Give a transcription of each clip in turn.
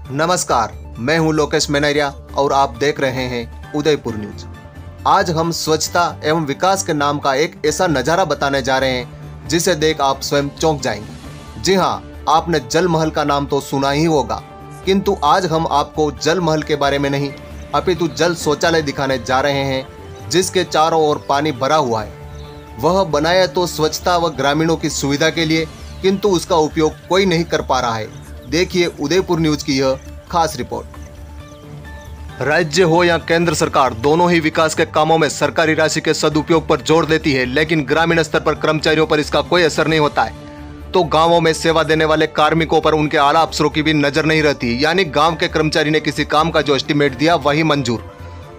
नमस्कार, मैं हूं लोकेश मेनरिया और आप देख रहे हैं उदयपुर न्यूज। आज हम स्वच्छता एवं विकास के नाम का एक ऐसा नज़ारा बताने जा रहे हैं जिसे देख आप स्वयं चौंक जाएंगे। जी हां, आपने जल महल का नाम तो सुना ही होगा, किंतु आज हम आपको जल महल के बारे में नहीं अपितु जल शौचालय दिखाने जा रहे हैं जिसके चारों ओर पानी भरा हुआ है। वह बनाया तो स्वच्छता व ग्रामीणों की सुविधा के लिए, किंतु उसका उपयोग कोई नहीं कर पा रहा है। देखिए उदयपुर न्यूज की यह खास रिपोर्ट। राज्य हो या केंद्र सरकार, दोनों ही विकास के कामों में सरकारी राशि के सदुपयोग पर जोर देती है, लेकिन ग्रामीण स्तर पर कर्मचारियों पर इसका कोई असर नहीं होता है। तो गांवों में सेवा देने वाले कार्मिकों पर उनके आला अफसरों की भी नजर नहीं रहती। यानी गांव के कर्मचारी ने किसी काम का जो एस्टीमेट दिया वही मंजूर,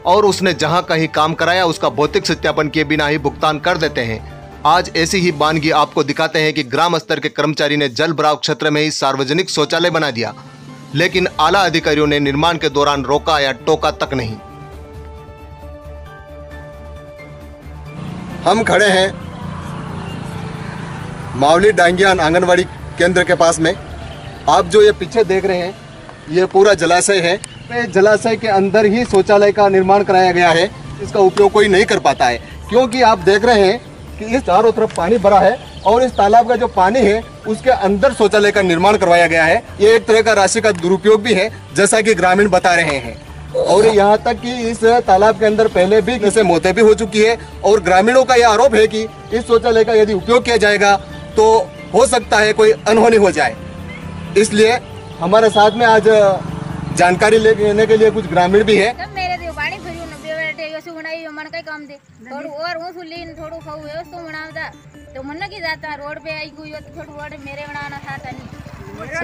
और उसने जहां कहीं काम कराया उसका भौतिक सत्यापन किए बिना ही भुगतान कर देते हैं। आज ऐसी ही वानगी आपको दिखाते हैं कि ग्राम स्तर के कर्मचारी ने जल भराव क्षेत्र में ही सार्वजनिक शौचालय बना दिया, लेकिन आला अधिकारियों ने निर्माण के दौरान रोका या टोका तक नहीं। हम खड़े हैं मावली डांगियान आंगनवाड़ी केंद्र के पास में। आप जो ये पीछे देख रहे हैं ये पूरा जलाशय है। जलाशय के अंदर ही शौचालय का निर्माण कराया गया है। इसका उपयोग कोई नहीं कर पाता है, क्योंकि आप देख रहे हैं कि इस चारों तरफ पानी भरा है और इस तालाब का जो पानी है उसके अंदर शौचालय का निर्माण करवाया गया है। ये एक तरह का राशि का दुरुपयोग भी है, जैसा कि ग्रामीण बता रहे हैं। और यहाँ तक कि इस तालाब के अंदर पहले भी जैसे मौतें भी हो चुकी है, और ग्रामीणों का यह आरोप है कि इस शौचालय का यदि उपयोग किया जाएगा तो हो सकता है कोई अनहोनी हो जाए। इसलिए हमारे साथ में आज जानकारी लेने के लिए कुछ ग्रामीण भी है। मन कई काम दे थोड़ू और हूं सुलीन थोड़ू खाऊ व्यवस्था बनावदा तो मन की जाता रोड पे आई कोई तो थोड़ू रोड मेरे बनाना था तनी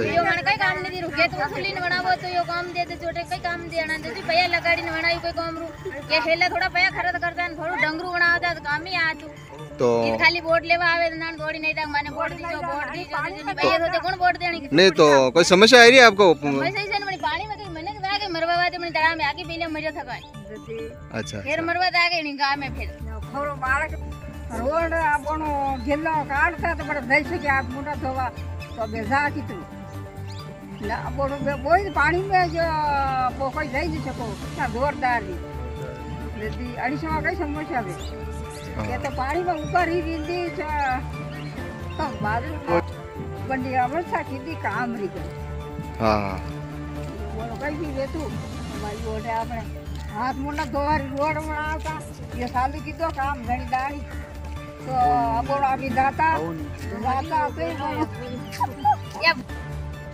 यो मन कई काम नहीं दी रुके तो सुलीन बनावो तो यो काम दे छोटे कई काम दे आना जदी भैया लगाड़ी ने बनाई कोई काम रू के हेला थोड़ा भैया खरद करता न थोड़ू डंगरू बनावदा तो काम ही आ तो खाली बोर्ड लेवा आवे ना थोड़ी नहीं तक माने बोर्ड दी जो भैया होते कौन बोर्ड देनी नहीं तो कोई समस्या आ रही है आपको? समस्या से नहीं पानी में मैंने आगे मरवा वाते मैंने तड़ा में आके पीले मजा था अच्छा फिर मरवा आगे नहीं गांव में फिर थोड़ो बालक रोड आपनो जिल्लो काढता तो बड़ा दई सके आप मोटा थोवा तो बेजा कितु ना बोलो बोई पानी में जो वो कोई दई नहीं सको ना जोरदार यदि अड़ीसो कई समस्या है ये तो पानी में ऊपर ही रिंदी तो बादल बंडी अवस्था की काम री हां बोलो कई भी वे तू भाई बोले आपने हाथ मुंडा दोहरी रोड बनाता ये साल की तो काम घनी दाड़ी तो अब अभी दाता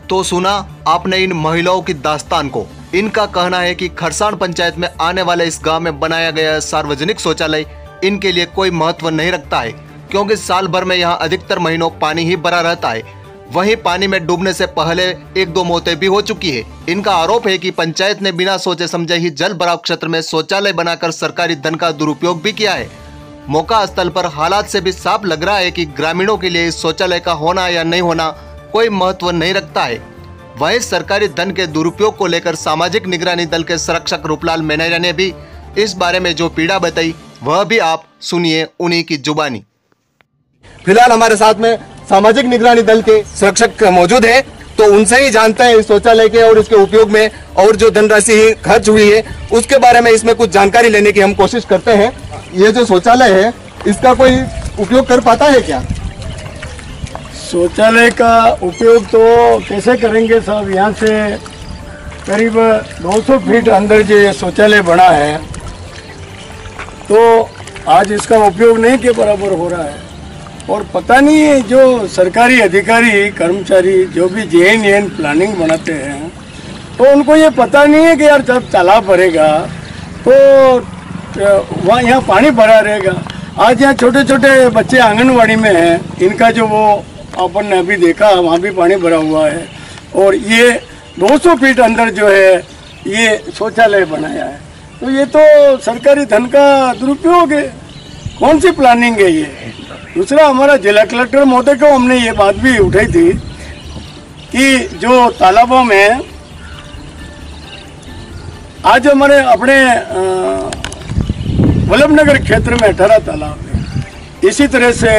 तो सुना आपने इन महिलाओं की दास्तान को। इनका कहना है कि खरसाण पंचायत में आने वाले इस गांव में बनाया गया सार्वजनिक शौचालय इनके लिए कोई महत्व नहीं रखता है, क्योंकि साल भर में यहां अधिकतर महीनों पानी ही भरा रहता है। वहीं पानी में डूबने से पहले 1-2 मौतें भी हो चुकी है। इनका आरोप है कि पंचायत ने बिना सोचे समझे ही जल भराव क्षेत्र में शौचालय बनाकर सरकारी धन का दुरुपयोग भी किया है। मौका स्थल पर हालात से भी साफ लग रहा है कि ग्रामीणों के लिए इस शौचालय का होना या नहीं होना कोई महत्व नहीं रखता है। वहीं सरकारी धन के दुरुपयोग को लेकर सामाजिक निगरानी दल के संरक्षक रूपलाल मेनरिया ने भी इस बारे में जो पीड़ा बताई वह भी आप सुनिए उन्हीं की जुबानी। फिलहाल हमारे साथ में सामाजिक निगरानी दल के संरक्षक मौजूद है, तो उनसे ही जानते हैं इस शौचालय के और इसके उपयोग में और जो धनराशि खर्च हुई है उसके बारे में इसमें कुछ जानकारी लेने की हम कोशिश करते हैं। ये जो शौचालय है इसका कोई उपयोग कर पाता है क्या? शौचालय का उपयोग तो कैसे करेंगे साहब, यहाँ से करीब 200 फीट अंदर जो शौचालय बना है तो आज इसका उपयोग नहीं के बराबर हो रहा है। और पता नहीं है जो सरकारी अधिकारी कर्मचारी जो भी जेएनएन प्लानिंग बनाते हैं तो उनको ये पता नहीं है कि यार जब तालाब भरेगा तो वहाँ यहाँ पानी भरा रहेगा। आज यहाँ छोटे छोटे बच्चे आंगनवाड़ी में हैं, इनका जो वो अपन ने अभी देखा वहाँ भी पानी भरा हुआ है, और ये 200 फीट अंदर जो है ये शौचालय बनाया है। तो ये तो सरकारी धन का दुरुपयोग है, कौन सी प्लानिंग है ये? दूसरा, हमारा जिला कलेक्टर महोदय को हमने ये बात भी उठाई थी कि जो तालाबों में आज हमारे अपने वल्लभनगर क्षेत्र में 18 तालाब है, इसी तरह से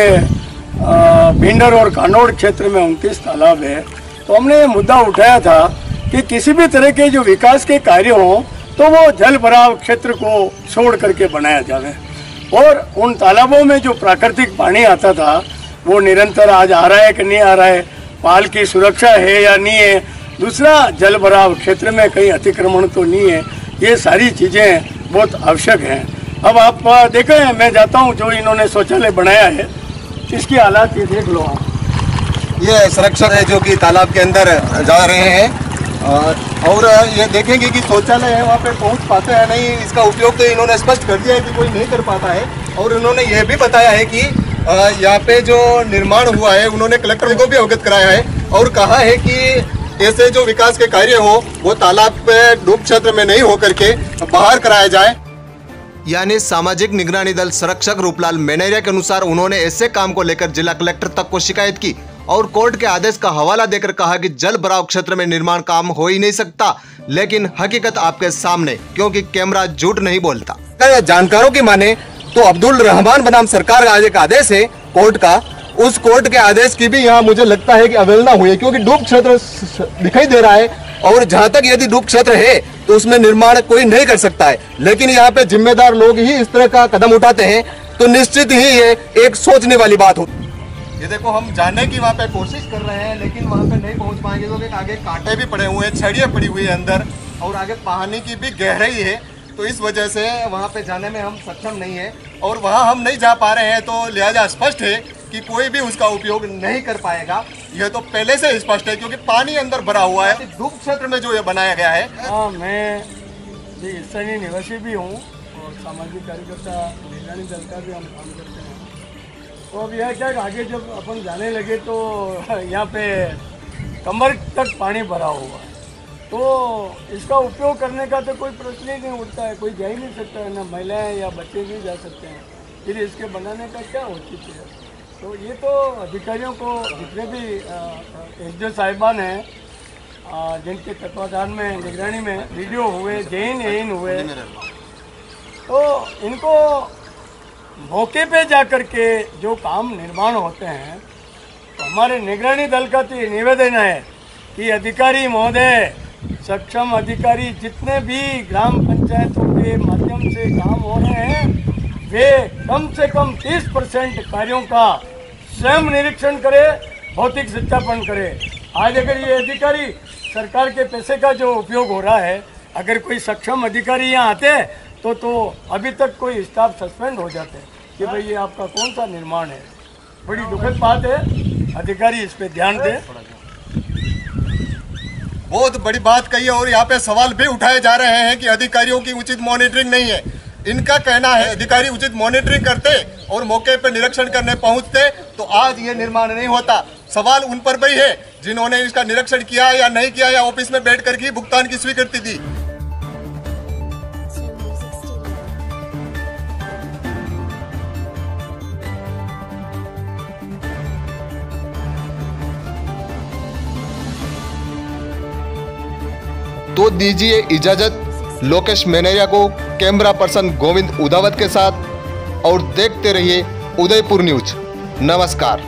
भिंडर और कानौड़ क्षेत्र में 29 तालाब है। तो हमने ये मुद्दा उठाया था कि किसी भी तरह के जो विकास के कार्य हों तो वो जल भराव क्षेत्र को छोड़ करके बनाया जाए। और उन तालाबों में जो प्राकृतिक पानी आता था वो निरंतर आज आ रहा है कि नहीं आ रहा है, पाल की सुरक्षा है या नहीं है, दूसरा जल भराव क्षेत्र में कहीं अतिक्रमण तो नहीं है, ये सारी चीज़ें बहुत आवश्यक हैं। अब आप देखें, मैं जाता हूँ जो इन्होंने शौचालय बनाया है इसकी हालात ये देख लो आप। ये संरक्षक है जो कि तालाब के अंदर जा रहे हैं और ये देखेंगे कि शौचालय है वहाँ पे पहुँच पाते हैं नहीं, इसका उपयोग तो इन्होंने स्पष्ट कर दिया है कि कोई नहीं कर पाता है। और उन्होंने ये भी बताया है कि यहाँ पे जो निर्माण हुआ है उन्होंने कलेक्टर को भी अवगत कराया है और कहा है कि ऐसे जो विकास के कार्य हो वो तालाब पे डूब क्षेत्र में नहीं होकर के बाहर कराया जाए। यानी सामाजिक निगरानी दल संरक्षक रूपलाल मेनरिया के अनुसार उन्होंने ऐसे काम को लेकर जिला कलेक्टर तक को शिकायत की और कोर्ट के आदेश का हवाला देकर कहा कि जल भराव क्षेत्र में निर्माण काम हो ही नहीं सकता, लेकिन हकीकत आपके सामने, क्योंकि कैमरा झूठ नहीं बोलता। जानकारों की माने तो अब्दुल रहमान बनाम सरकार का एक आदेश है कोर्ट का, उस कोर्ट के आदेश की भी यहाँ मुझे लगता है कि अवहेलना हुई है, क्योंकि डूब क्षेत्र दिखाई दे रहा है और जहाँ तक यदि डूब क्षेत्र है तो उसमें निर्माण कोई नहीं कर सकता है। लेकिन यहाँ पे जिम्मेदार लोग ही इस तरह का कदम उठाते हैं तो निश्चित ही ये एक सोचने वाली बात हो। ये देखो, हम जाने की वहाँ पे कोशिश कर रहे हैं लेकिन वहाँ पे नहीं पहुँच पाएंगे क्योंकि आगे कांटे भी पड़े हुए हैं, छड़ियाँ पड़ी हुई है अंदर और आगे पानी की भी गहराई है, तो इस वजह से वहाँ पे जाने में हम सक्षम नहीं है और वहाँ हम नहीं जा पा रहे हैं, तो लिहाजा स्पष्ट है कि कोई भी उसका उपयोग नहीं कर पाएगा। यह तो पहले से स्पष्ट है क्योंकि पानी अंदर भरा हुआ है डूब क्षेत्र में जो ये बनाया गया है। हाँ, मैं स्थानीय निवासी भी हूँ और सामाजिक कार्यकर्ता निगरानी दल का भी हम काम करते हैं। तो अब यह क्या, आगे जब अपन जाने लगे तो यहाँ पे कमर तक पानी भरा हुआ है, तो इसका उपयोग करने का तो कोई प्रश्न ही नहीं उठता है, कोई जा ही नहीं सकता है, ना महिलाएं या बच्चे नहीं जा सकते हैं, फिर इसके बनाने का क्या औचित्य है। तो ये तो अधिकारियों को, जितने भी एसडीओ साहिबान हैं जिनके तत्वाधान में निगरानी में वीडियो हुए, जैन हुए, तो इनको मौके पे जा कर के जो काम निर्माण होते हैं, तो हमारे निगरानी दल का तो ये निवेदन है कि अधिकारी महोदय, सक्षम अधिकारी जितने भी ग्राम पंचायतों के माध्यम से काम हो रहे हैं वे कम से कम 30% कार्यों का स्वयं निरीक्षण करे, भौतिक सत्यापन करे। आज अगर ये अधिकारी सरकार के पैसे का जो उपयोग हो रहा है, अगर कोई सक्षम अधिकारी यहाँ आते तो अभी तक कोई स्टाफ सस्पेंड हो जाते कि भाई ये आपका कौन सा निर्माण है। बड़ी दुखद बात है, अधिकारी इस पे ध्यान दें। बहुत बड़ी बात कही है और यहाँ पे सवाल भी उठाए जा रहे हैं कि अधिकारियों की उचित मॉनिटरिंग नहीं है। इनका कहना है अधिकारी उचित मॉनिटरिंग करते और मौके पर निरीक्षण करने पहुंचते तो आज ये निर्माण नहीं होता। सवाल उन पर भी है जिन्होंने इसका निरीक्षण किया या नहीं किया या ऑफिस में बैठ कर ही भुगतान की स्वीकृति दी। तो दीजिए इजाजत लोकेश मेनरिया को कैमरा पर्सन गोविंद उदावत के साथ और देखते रहिए उदयपुर न्यूज। नमस्कार।